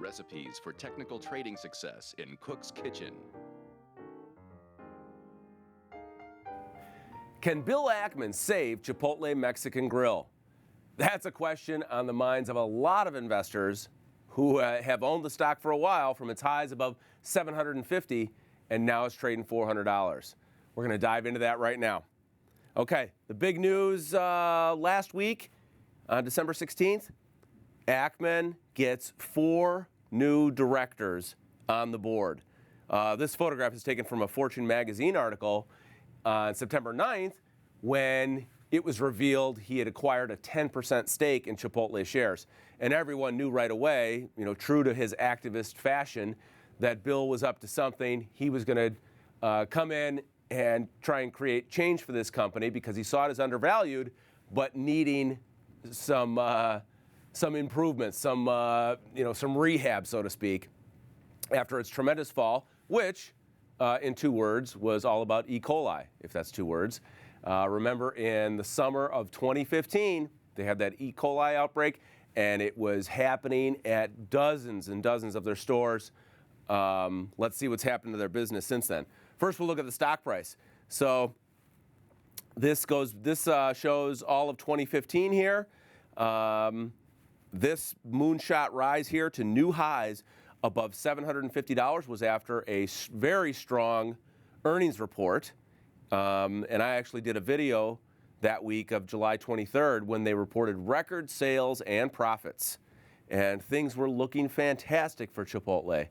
recipes for technical trading success in Cook's Kitchen. Can Bill Ackman save Chipotle Mexican Grill? That's a question on the minds of a lot of investors who have owned the stock for a while from its highs above $750 and now it's trading $400. We're going to dive into that right now. Okay, the big news last week on December 16th, Ackman gets 4 new directors on the board. This photograph is taken from a Fortune magazine article on September 9th when it was revealed he had acquired a 10% stake in Chipotle shares. And everyone knew right away, true to his activist fashion, that Bill was up to something. He was going to come in and try and create change for this company because he saw it as undervalued, but needing some improvements, some rehab, so to speak, after its tremendous fall, which, in 2 words, was all about E. coli, if that's 2 words. Remember, in the summer of 2015, they had that E. coli outbreak, and it was happening at dozens and dozens of their stores. Let's see what's happened to their business since then. First, we'll look at the stock price. So this shows all of 2015 here. This moonshot rise here to new highs above $750 was after a very strong earnings report. And I actually did a video that week of July 23rd when they reported record sales and profits. And things were looking fantastic for Chipotle.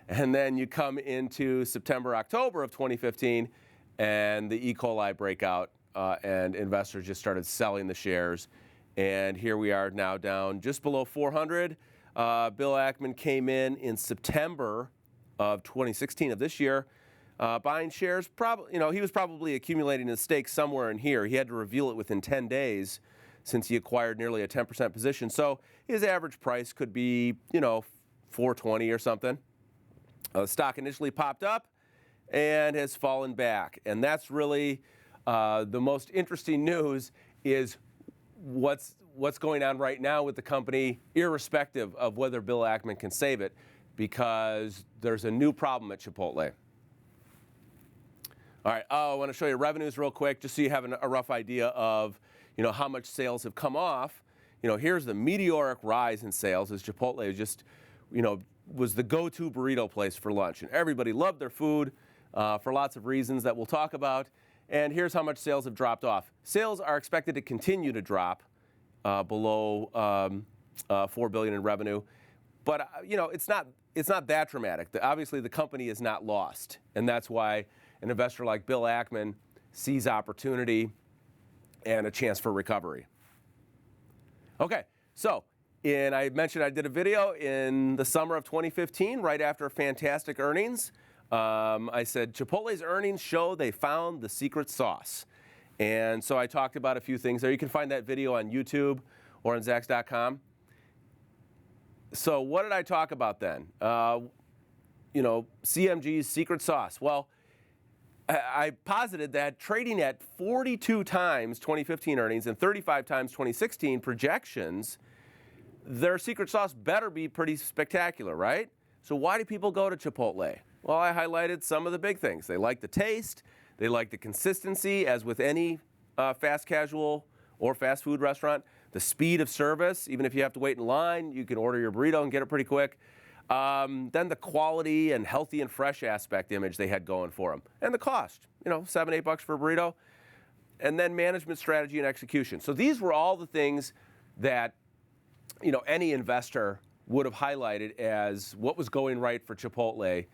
And then you come into September, October of 2015, and the E. coli breakout, and investors just started selling the shares. And here we are now down just below 400. Bill Ackman came in September of 2016 of this year, buying shares. He was probably accumulating his stakes somewhere in here. He had to reveal it within 10 days since he acquired nearly a 10% position. So his average price could be, $420 or something. The stock initially popped up and has fallen back. And that's really the most interesting news is what's going on right now with the company, irrespective of whether Bill Ackman can save it, because there's a new problem at Chipotle. All right, I want to show you revenues real quick, just so you have a rough idea of, how much sales have come off. Here's the meteoric rise in sales as Chipotle just, was the go-to burrito place for lunch. And everybody loved their food for lots of reasons that we'll talk about. And here's how much sales have dropped off. Sales are expected to continue to drop below $4 billion in revenue. But, it's not that dramatic. Obviously, the company is not lost. And that's why an investor like Bill Ackman sees opportunity and a chance for recovery. Okay, so I mentioned I did a video in the summer of 2015, right after fantastic earnings. I said Chipotle's earnings show they found the secret sauce. And so I talked about a few things there. You can find that video on YouTube or on Zacks.com. So what did I talk about then? CMG's secret sauce. Well, I posited that trading at 42 times 2015 earnings and 35 times 2016 projections, their secret sauce better be pretty spectacular, right? So why do people go to Chipotle? Well, I highlighted some of the big things. They like the taste. They like the consistency, as with any fast casual or fast food restaurant. The speed of service, even if you have to wait in line, you can order your burrito and get it pretty quick. Then the quality and healthy and fresh aspect image they had going for them. And the cost, $7, $8 for a burrito. And then management strategy and execution. So these were all the things that, any investor would have highlighted as what was going right for Chipotle,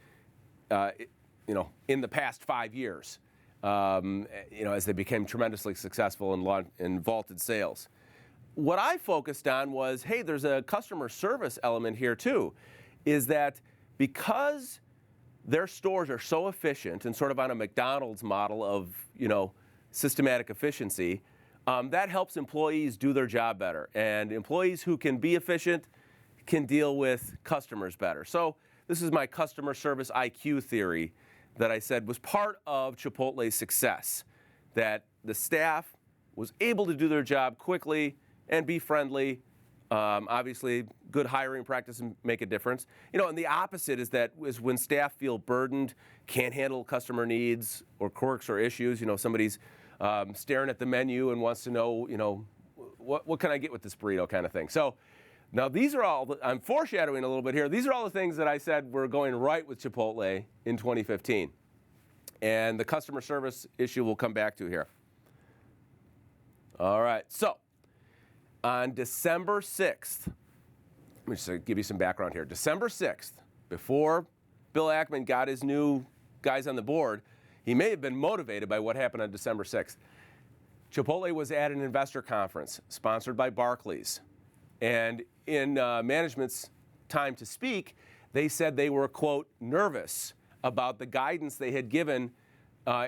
in the past 5 years, as they became tremendously successful in vaulted sales. What I focused on was, hey, there's a customer service element here too, is that because their stores are so efficient and sort of on a McDonald's model of, systematic efficiency, that helps employees do their job better. And employees who can be efficient can deal with customers better. So this is my customer service IQ theory that I said was part of Chipotle's success, that the staff was able to do their job quickly and be friendly Obviously, good hiring practices make a difference. And the opposite is when staff feel burdened, can't handle customer needs or quirks or issues. Somebody's staring at the menu and wants to know, what can I get with this burrito kind of thing. So now these are all, I'm foreshadowing a little bit here. These are all the things that I said were going right with Chipotle in 2015. And the customer service issue we'll come back to here. All right, so on December 6th, let me just give you some background here. December 6th, before Bill Ackman got his new guys on the board, he may have been motivated by what happened on December 6th. Chipotle was at an investor conference sponsored by Barclays. And in management's time to speak, they said they were, quote, nervous about the guidance they had given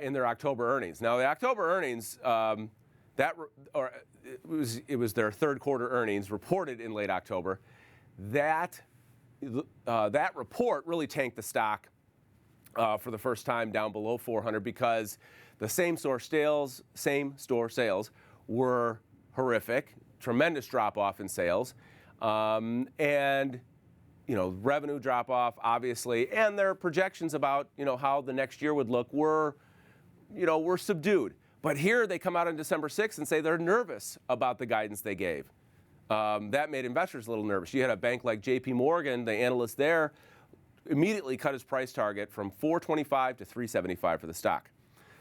in their October earnings. Now, the October earnings, it was their third quarter earnings reported in late October. That report really tanked the stock for the first time down below 400 because the same-store sales were horrific, tremendous drop-off in sales, and revenue drop-off, obviously, and their projections about how the next year would look were subdued. But here they come out on December 6th and say they're nervous about the guidance they gave. That made investors a little nervous. You had a bank like J.P. Morgan, the analyst there, immediately cut his price target from $425 to $375 for the stock.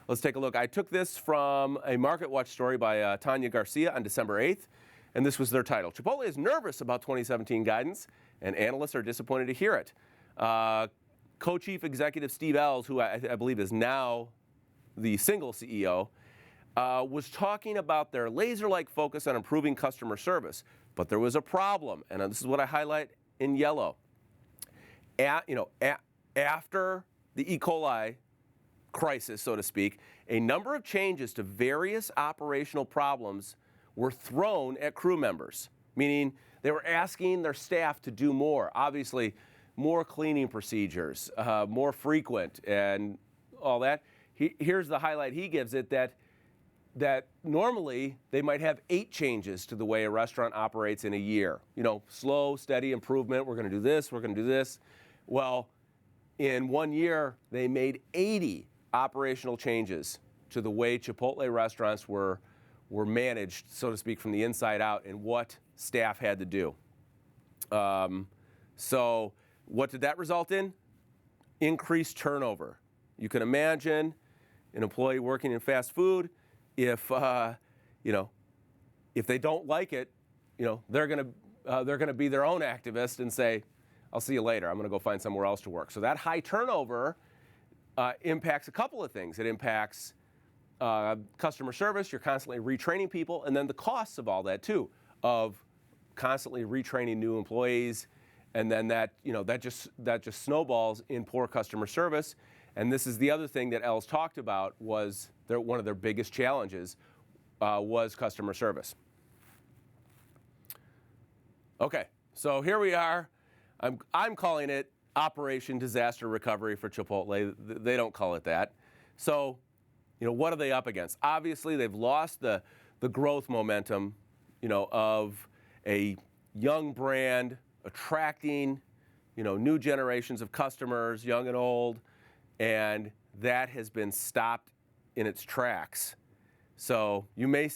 Let's take a look. I took this from a MarketWatch story by Tanya Garcia on December 8th, and this was their title. Chipotle is nervous about 2017 guidance, and analysts are disappointed to hear it. Co-chief executive Steve Ells, who I believe is now the single CEO, was talking about their laser-like focus on improving customer service. But there was a problem, and this is what I highlight in yellow. After the E. coli crisis, so to speak, a number of changes to various operational problems were thrown at crew members, meaning they were asking their staff to do more. Obviously, more cleaning procedures, more frequent, and all that. Here's the highlight he gives it, that normally they might have 8 changes to the way a restaurant operates in a year. Slow, steady improvement. We're going to do this. We're going to do this. Well, in 1 year, they made 80 operational changes to the way Chipotle restaurants were managed, so to speak, from the inside out and what staff had to do. So what did that result in? Increased turnover. You can imagine an employee working in fast food, if they don't like it, they're going to be their own activist and say, I'll see you later. I'm going to go find somewhere else to work. So that high turnover impacts a couple of things. It impacts customer service. You're constantly retraining people, and then the costs of all that too, of constantly retraining new employees, and then that just snowballs in poor customer service. And this is the other thing that Els talked about was one of their biggest challenges was customer service. Okay, so here we are. I'm calling it Operation Disaster Recovery for Chipotle. They don't call it that. So, what are they up against? Obviously, they've lost the growth momentum, of a young brand attracting, new generations of customers, young and old, and that has been stopped in its tracks. So you may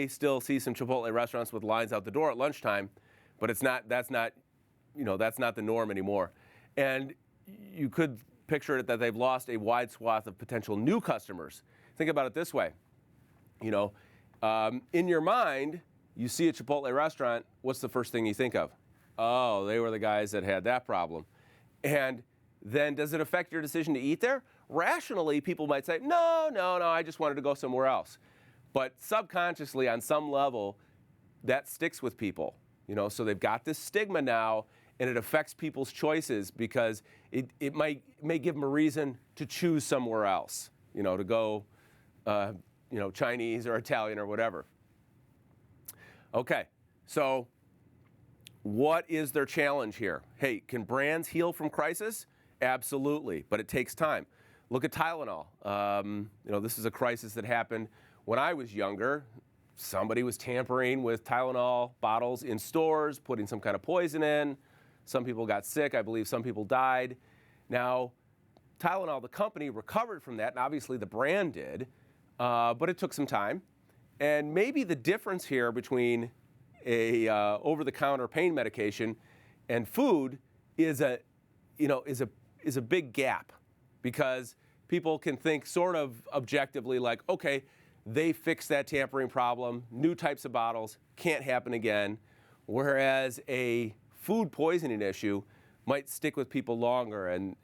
still see some Chipotle restaurants with lines out the door at lunchtime, but that's not the norm anymore. And you could picture it that they've lost a wide swath of potential new customers. Think about it this way. In your mind, you see a Chipotle restaurant, what's the first thing you think of? Oh, they were the guys that had that problem. And then does it affect your decision to eat there? Rationally, people might say, no, I just wanted to go somewhere else. But subconsciously, on some level, that sticks with people. So they've got this stigma now, and it affects people's choices because it may give them a reason to choose somewhere else, to go, Chinese or Italian or whatever. Okay, so what is their challenge here? Hey, can brands heal from crisis? Absolutely, but it takes time. Look at Tylenol. This is a crisis that happened when I was younger, somebody was tampering with Tylenol bottles in stores, putting some kind of poison in. Some people got sick. I believe some people died. Now, Tylenol, the company, recovered from that, and obviously the brand did, but it took some time. And maybe the difference here between a over-the-counter pain medication and food is a big gap, because people can think sort of objectively like, okay, they fixed that tampering problem, new types of bottles, can't happen again, whereas a food poisoning issue might stick with people longer, and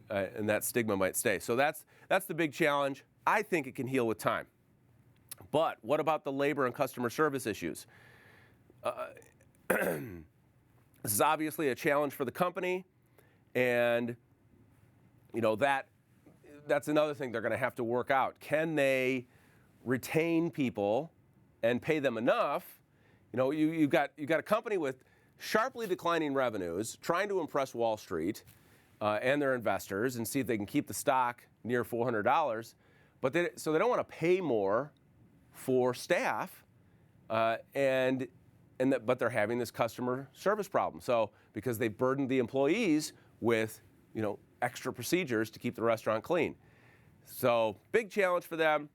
that stigma might stay. So that's the big challenge. I think it can heal with time. But what about the labor and customer service issues? This is obviously a challenge for the company, and that's another thing they're going to have to work out. Can they retain people and pay them enough? You've got a company with sharply declining revenues, trying to impress Wall Street and their investors and see if they can keep the stock near $400. But they don't want to pay more for staff, but they're having this customer service problem. So because they burdened the employees with extra procedures to keep the restaurant clean. So big challenge for them.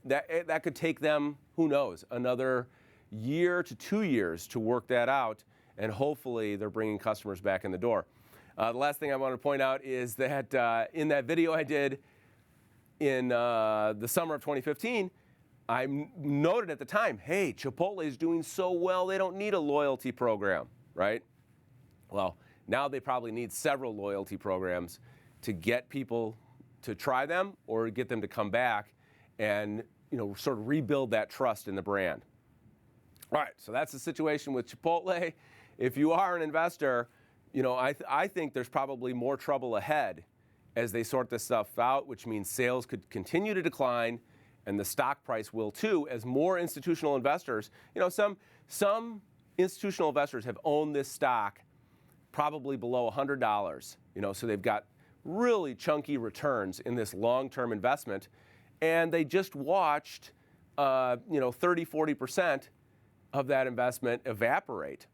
That could take them, who knows, another year to 2 years to work that out, and hopefully they're bringing customers back in the door. The last thing I want to point out is that in that video I did in the summer of 2015, I noted at the time, hey, Chipotle is doing so well, they don't need a loyalty program, right? Well, now they probably need several loyalty programs to get people to try them or get them to come back and sort of rebuild that trust in the brand. All right, so that's the situation with Chipotle. If you are an investor, I think there's probably more trouble ahead as they sort this stuff out, which means sales could continue to decline and the stock price will too, as more institutional investors, some institutional investors have owned this stock probably below $100, so they've got really chunky returns in this long-term investment, and they just watched 30-40% of that investment evaporate.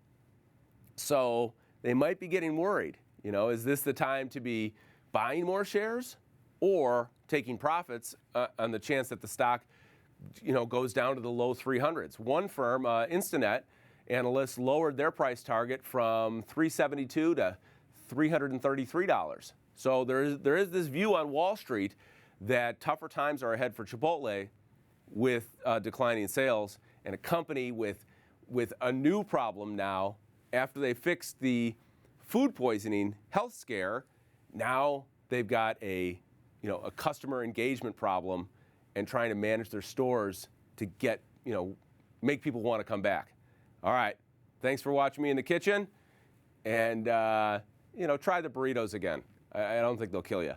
So they might be getting worried. Is this the time to be buying more shares or taking profits on the chance that the stock goes down to the low 300s? One firm, Instinet, analysts lowered their price target from $372 to $333. So there is this view on Wall Street that tougher times are ahead for Chipotle with declining sales, and a company with a new problem now after they fixed the food poisoning health scare. Now they've got a customer engagement problem and trying to manage their stores to get make people want to come back. All right, thanks for watching me in the kitchen, and try the burritos again. I don't think they'll kill you.